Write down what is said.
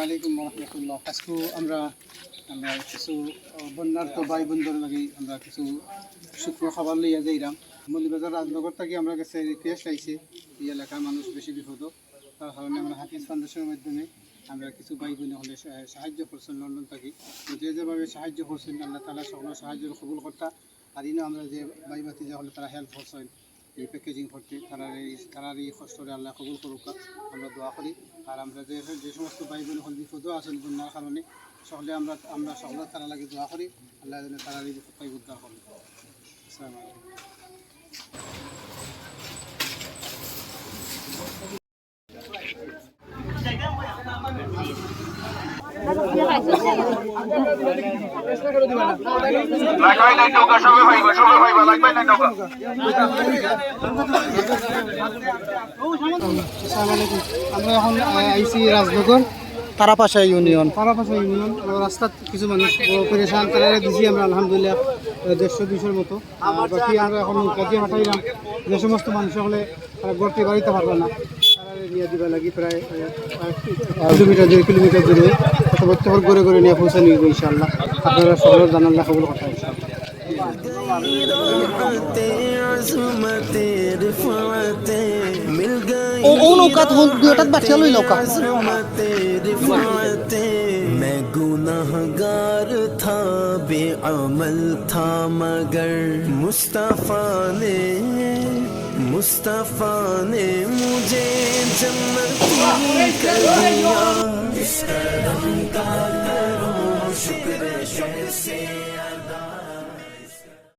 আলাইকুম রহমতুল্লাহ। আজকে আমরা কিছু বন্যার তো ভাই বোনদের লাগে আমরা কিছু শুক্র খাবার লইয়া যাইলাম। মৌলভীবাজার রাজনগর থেকে আমরা কাছে রিকোয়েস্ট আইছে এই এলাকার মানুষ বেশি বিপদ, তার কারণে আমরা হাফিজ ফাউন্ডেশনের মাধ্যমে আমরা কিছু ভাই বোন হলে সাহায্য করছেন লন্ডন থেকে। যে যেভাবে সাহায্য করছেন আল্লাহ তালা সকল সাহায্য কবুল করতা। আর ইনো আমরা যে ভাই বাতি যা হলে তারা হেল্প করছেন এই প্যাকেজিং করতে, তারা এই কষ্টরে আল্লাহ কবুল করুক আমরা দোয়া করি। আর আমরা যে সমস্ত ভাই বোন হল বিপদও আছেন বন্যার কারণে সকলে আমরা সকলে তারা লাগে দোয়া করি আল্লাহ যেন তারা এই বিপদ উদ্ধার করেন। আসসালামু আলাইকুম। আমরা এখন আইসি রাজনগর তারাপাশা ইউনিয়ন রাস্তাত কিছু মানুষ পরেশান তারা দিছি আমরা আলহামদুলিল্লাহ 150-200 মতো। বাকি আমরা এখন কাজে পাঠাইলাম যে সমস্ত মানুষ হলে তারা গড়তে বাড়িতে পারবে না তারা নিয়ে দিবা লাগি প্রায় 2 কিলোমিটার দূরে প্রত্যেক ঘরে ঘরে নিয়ে পৌঁছে নিয়ে ইনশাআল্লাহ। আপনারা সকলের জানাল্লাহ কবুল কথা ইনশাআল্লাহ। ও নৌকা তো দুটাত বাচ্চা লই নৌকা। मैं गुनाहगार था बेअमल था मगर मुस्तफा ने मुझे जन्नती कर दिया। इस करम का करो शुक्र से